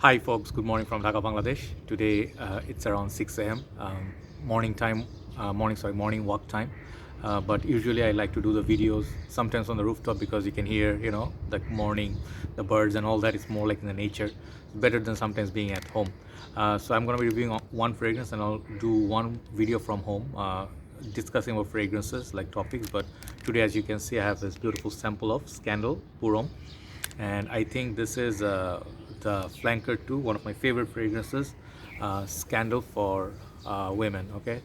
Hi folks, good morning from Dhaka, Bangladesh. Today it's around 6 a.m. Morning time, morning walk time. But usually I like to do the videos sometimes on the rooftop because you can hear, the morning, the birds and all that. It's more like in the nature. It's better than sometimes being at home. So I'm going to be reviewing one fragrance and I'll do one video from home discussing about fragrances like topics. But today, as you can see, I have this beautiful sample of Scandal Purom, and I think this is the flanker 2, one of my favorite fragrances, Scandal for women. Okay,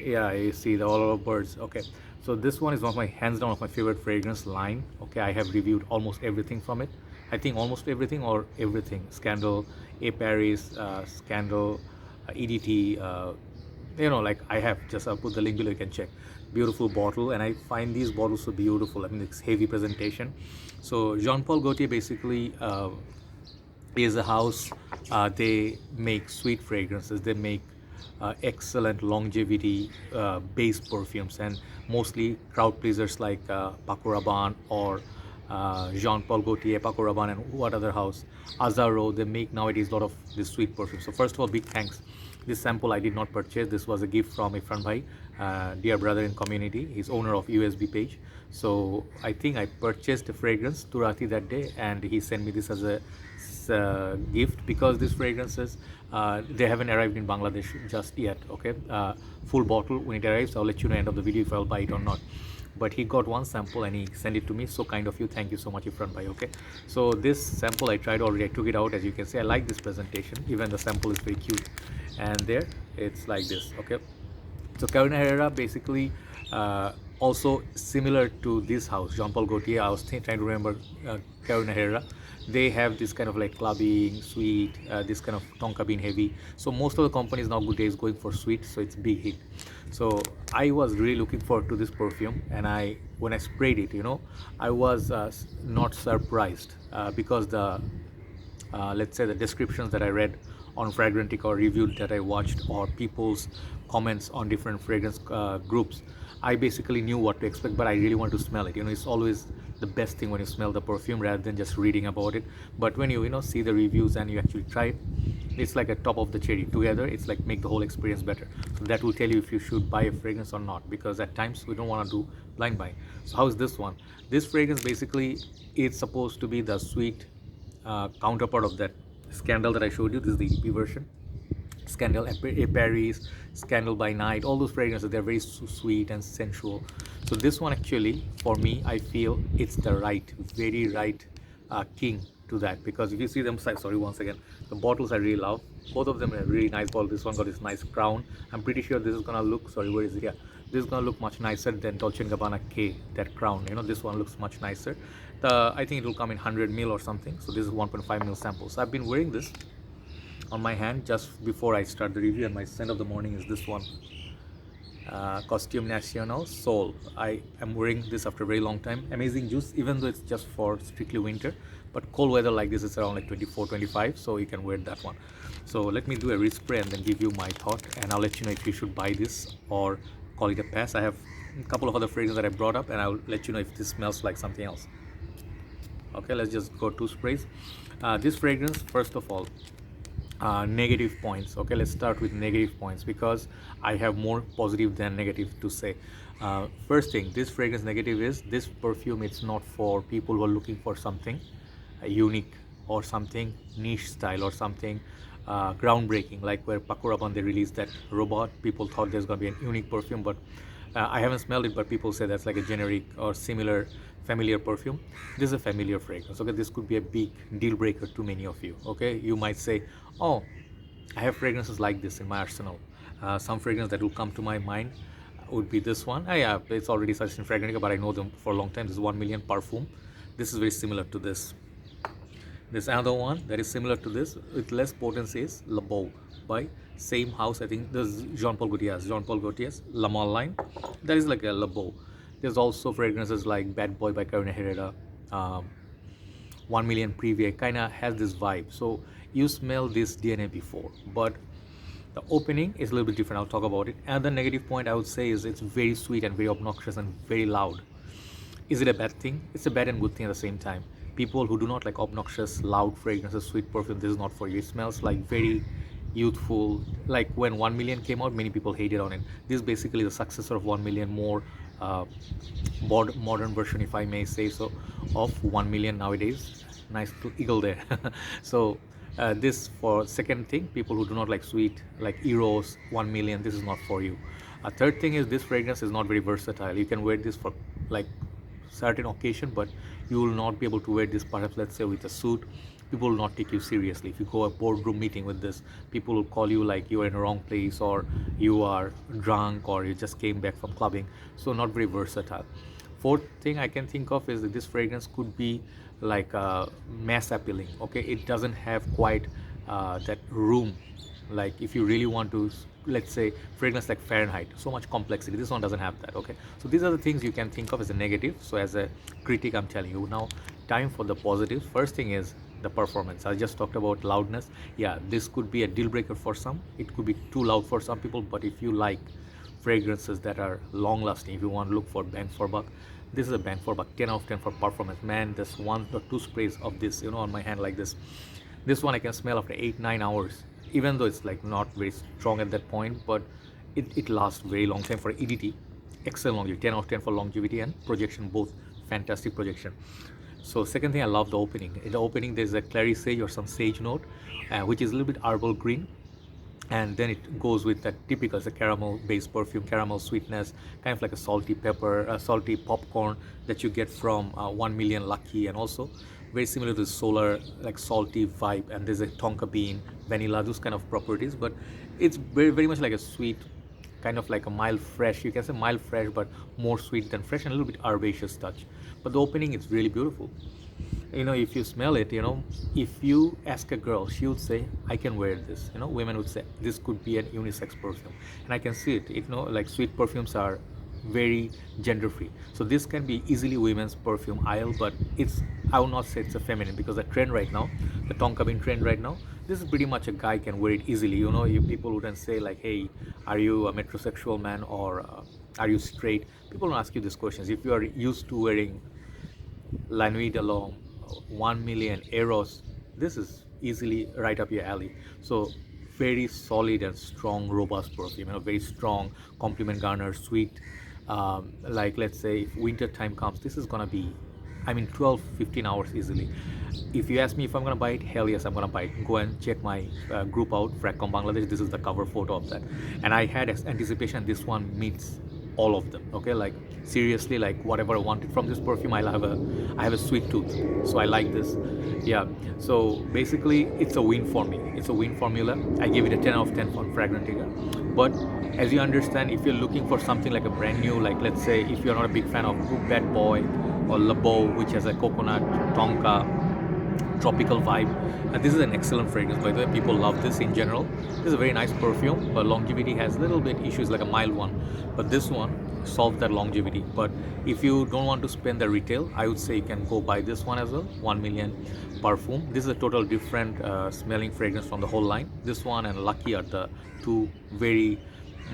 yeah, you see the all over birds. Okay, so this one is one of my hands down of my favorite fragrance line. Okay, I have reviewed almost everything from it. I think almost everything or everything. Scandal, A Paris, Scandal, EDT. Like I have just, I'll put the link below, you can check. Beautiful bottle, and I find these bottles so beautiful. I mean, it's heavy presentation. So Jean Paul Gaultier basically is a house. They make sweet fragrances. They make excellent longevity base perfumes, and mostly crowd pleasers like Paco Rabanne or Jean Paul Gaultier, Paco Rabanne, and what other house? Azaro. They make nowadays a lot of this sweet perfume. So first of all, big thanks. This sample I did not purchase. This was a gift from Ifran bhai, dear brother in community. He's owner of USB page. So I think I purchased a fragrance Turati that day, and he sent me this as a gift because these fragrances they haven't arrived in Bangladesh just yet. Okay, full bottle when it arrives, I'll let you know end of the video if I'll buy it or not. But he got one sample and he sent it to me. So kind of you. Thank you so much, Ifran bhai. Okay, so this sample I tried already. I took it out. As you can see, I like this presentation. Even the sample is very cute. And there, it's like this. Okay, so Herrera basically also similar to this house, Jean Paul Gaultier. I was trying to remember Herrera. They have this kind of like clubbing, sweet, this kind of tonka bean heavy. So most of the companies now good days going for sweet, so it's big hit. So I was really looking forward to this perfume, and when I sprayed it, I was not surprised because the let's say the descriptions that I read on Fragrantica or reviews that I watched or people's comments on different fragrance groups, I basically knew what to expect, but I really wanted to smell it. It's always the best thing when you smell the perfume rather than just reading about it. But when you see the reviews and you actually try it, it's like a top of the cherry. Together, it's like make the whole experience better. So that will tell you if you should buy a fragrance or not, because at times we don't want to do blind buy. So how is this one? This fragrance basically, it's supposed to be the sweet counterpart of that Scandal that I showed you. This is the EP version. Scandal, A Paris, Scandal by Night, all those fragrances, they're very sweet and sensual. So this one actually, for me, I feel it's the very right king to that, because if you see them, sorry, once again, the bottles I really love. Both of them are really nice bottle. This one got this nice crown. I'm pretty sure this is gonna look, sorry, where is it? Yeah, this is gonna look much nicer than Dolce & Gabbana K, that crown. This one looks much nicer. I think it will come in 100 ml or something. So this is 1.5 ml sample. So I've been wearing this on my hand just before I start the review, and my scent of the morning is this one, Costume National Soul. I am wearing this after a very long time. Amazing juice, even though it's just for strictly winter, but cold weather like this is around like 24, 25, so you can wear that one. So let me do a respray and then give you my thought, and I'll let you know if you should buy this or call it a pass. I have a couple of other fragrances that I brought up, and I'll let you know if this smells like something else. Okay, let's just go 2 sprays. This fragrance, first of all, negative points. Okay, let's start with negative points because I have more positive than negative to say. First thing, this fragrance negative is this perfume. It's not for people who are looking for something unique or something niche style or something groundbreaking, like where Paco Rabanne they released that robot. People thought there's going to be a unique perfume, but I haven't smelled it, but people say that's like a generic or similar familiar perfume. This is a familiar fragrance. Okay, this could be a big deal breaker to many of you. Okay, you might say, oh, I have fragrances like this in my arsenal. Some fragrance that will come to my mind would be this one. Yeah, it's already such in Fragrantica, but I know them for a long time. This is 1 million Perfume. This is very similar to this. There's another one that is similar to this with less potency is Le Beau by same house. I think this is Jean Paul Gaultier's La Mal line. That is like a Le Beau. There's also fragrances like Bad Boy by Herrera, 1 million Privé, kind of has this vibe. So you smell this DNA before, but the opening is a little bit different. I'll talk about it. Another negative point I would say is it's very sweet and very obnoxious and very loud. Is it a bad thing? It's a bad and good thing at the same time. People who do not like obnoxious, loud fragrances, sweet perfume, this is not for you. It smells like very youthful. Like when 1 million came out, many people hated on it. This is basically the successor of 1 million, more uh, modern version, if I may say so, of 1 million nowadays. Nice to eagle there. So this, for second thing, people who do not like sweet, like Eros, 1 million, this is not for you. A third thing is this fragrance is not very versatile. You can wear this for like certain occasion, but you will not be able to wear this perhaps, let's say, with a suit. People will not take you seriously. If you go a boardroom meeting with this, people will call you like you are in the wrong place, or you are drunk, or you just came back from clubbing. So not very versatile. Fourth thing I can think of is that this fragrance could be like mass appealing. Okay, it doesn't have quite that room. Like if you really want to, let's say, fragrance like Fahrenheit, so much complexity, this one doesn't have that. Okay, so these are the things you can think of as a negative. So as a critic, I'm telling you now, time for the positives. First thing is the performance. I just talked about loudness. Yeah, this could be a deal breaker for some. It could be too loud for some people, but if you like fragrances that are long lasting, if you want to look for bang for buck, this is a bang for buck. 10 out of 10 for performance. Man, this 1 or 2 sprays of this, on my hand like this one I can smell after 8-9 hours, even though it's like not very strong at that point, but it lasts very long time for EDT. Excellent longevity, 10 out of 10 for longevity and projection, both fantastic projection. So second thing, I love the opening. In the opening, there's a clary sage or some sage note, which is a little bit herbal green, and then it goes with that typical, it's a caramel based perfume, caramel sweetness, kind of like a salty pepper, salty popcorn that you get from 1 million Lucky, and also very similar to the solar, like salty vibe. And there's a tonka bean, vanilla, those kind of properties, but it's very, very much like a sweet, kind of like a mild fresh, you can say mild fresh, but more sweet than fresh, and a little bit herbaceous touch. But the opening is really beautiful. If you smell it, if you ask a girl, she would say, I can wear this. Women would say this could be an unisex perfume, and I can see it. Like sweet perfumes are very gender free, so this can be easily women's perfume aisle, but I will not say it's a feminine, because the trend right now, the tonka bean trend right now, this is pretty much a guy can wear it easily. People wouldn't say like, hey, are you a metrosexual man, or are you straight? People don't ask you these questions. If you are used to wearing La Nuit de l'Homme, 1 million, Eros, this is easily right up your alley. So very solid and strong, robust perfume, very strong, compliment garner, sweet. Like let's say if winter time comes, this is gonna be, 12-15 hours easily. If you ask me if I'm gonna buy it, hell yes, I'm gonna buy it. Go and check my group out, Fragcomm Bangladesh. This is the cover photo of that, and I had anticipation this one meets all of them. Okay, like seriously, like whatever I wanted from this perfume, I have a sweet tooth, so I like this. Yeah, so basically it's a win for me. It's a win formula. I give it a 10 out of 10 for Fragrantica. But as you understand, if you're looking for something like a brand new, like let's say if you're not a big fan of Bad Boy or Le Beau, which has a coconut, tonka, tropical vibe, and this is an excellent fragrance, by the way. People love this in general. This is a very nice perfume, but longevity has a little bit issues, like a mild one, but this one solves that longevity. But if you don't want to spend the retail, I would say you can go buy this one as well, 1 million Perfume. This is a total different smelling fragrance from the whole line. This one and Lucky are the two very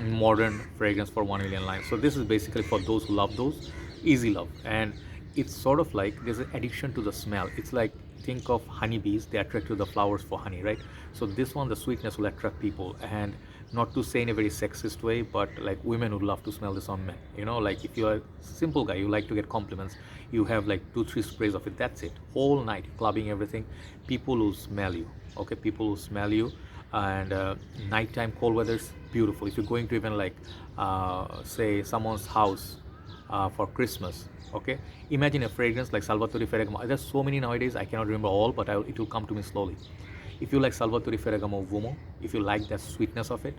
modern fragrance for 1 million line. So this is basically for those who love those, easy love. And it's sort of like there's an addiction to the smell. It's like, think of honeybees, they attract to the flowers for honey, right? So this one, the sweetness will attract people, and not to say in a very sexist way, but like women would love to smell this on men. Like if you're a simple guy, you like to get compliments, you have like 2-3 sprays of it, that's it, whole night clubbing, everything, people will smell you. Okay, people will smell you. And nighttime cold weather's beautiful. If you're going to even like say someone's house for Christmas, okay, imagine a fragrance like Salvatore Ferragamo. There's so many nowadays, I cannot remember all, but it will come to me slowly. If you like Salvatore Ferragamo Vomo, if you like that sweetness of it,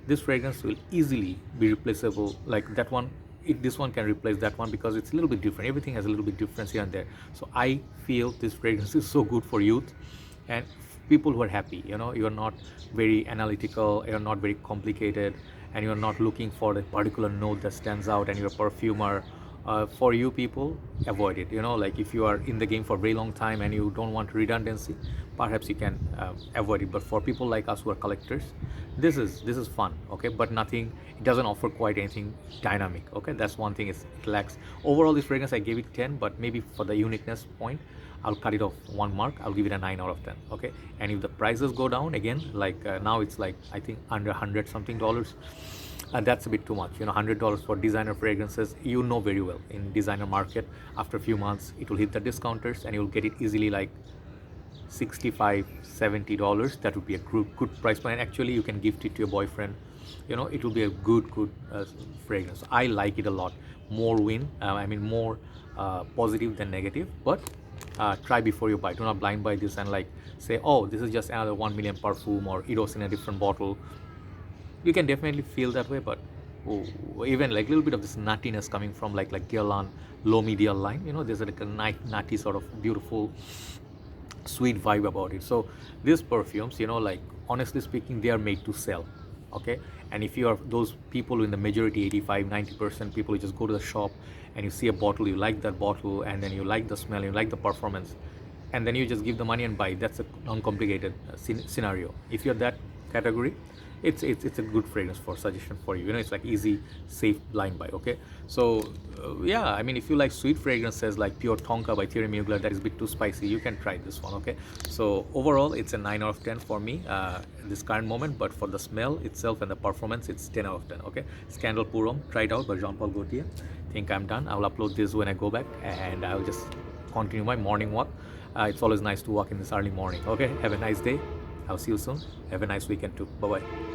this fragrance will easily be replaceable. Like that one, this one can replace that one, because it's a little bit different. Everything has a little bit difference here and there. So I feel this fragrance is so good for youth and people who are happy. You're not very analytical, you're not very complicated, and you're not looking for the particular note that stands out, and you're a perfumer. For you people, avoid it. Like if you are in the game for a very long time and you don't want redundancy, perhaps you can avoid it. But for people like us who are collectors, this is fun. Okay, but it doesn't offer quite anything dynamic. Okay, that's one thing it lacks. Overall, this fragrance I gave it 10, but maybe for the uniqueness point, I'll cut it off 1 mark. I'll give it a 9 out of 10. Okay, and if the prices go down again, like now it's like I think under 100 something dollars, and that's a bit too much. You know, $100 for designer fragrances, you know very well in designer market, after a few months it will hit the discounters and you'll get it easily like $65-70. That would be a good price point, and actually you can gift it to your boyfriend. You know, it will be a good fragrance. I like it a lot. More more positive than negative, but try before you buy. Do not blind buy this and like say, oh, this is just another 1 million perfume, or it was in a different bottle. You can definitely feel that way, but even like a little bit of this nuttiness coming from like Guerlain low medial line, you know, there's like a nutty sort of beautiful sweet vibe about it. So these perfumes, you know, like honestly speaking, they are made to sell. Okay, and if you are those people in the majority, 85-90% people who just go to the shop and you see a bottle, you like that bottle, and then you like the smell, you like the performance, and then you just give the money and buy. That's a uncomplicated scenario. If you're that category, it's a good fragrance for suggestion for you. You know, it's like easy, safe blind buy. Okay, so yeah, I mean, if you like sweet fragrances like Pure Tonka by Thierry Mugler, that is a bit too spicy, you can try this one. Okay, so overall it's a 9 out of 10 for me in this current moment, but for the smell itself and the performance, it's 10 out of 10. Okay, Scandal Pour Homme, try it out by Jean Paul Gaultier. Think I'm done. I will upload this when I go back, and I will just continue my morning walk. It's always nice to walk in this early morning. Okay, have a nice day. I'll see you soon. Have a nice weekend too. Bye bye.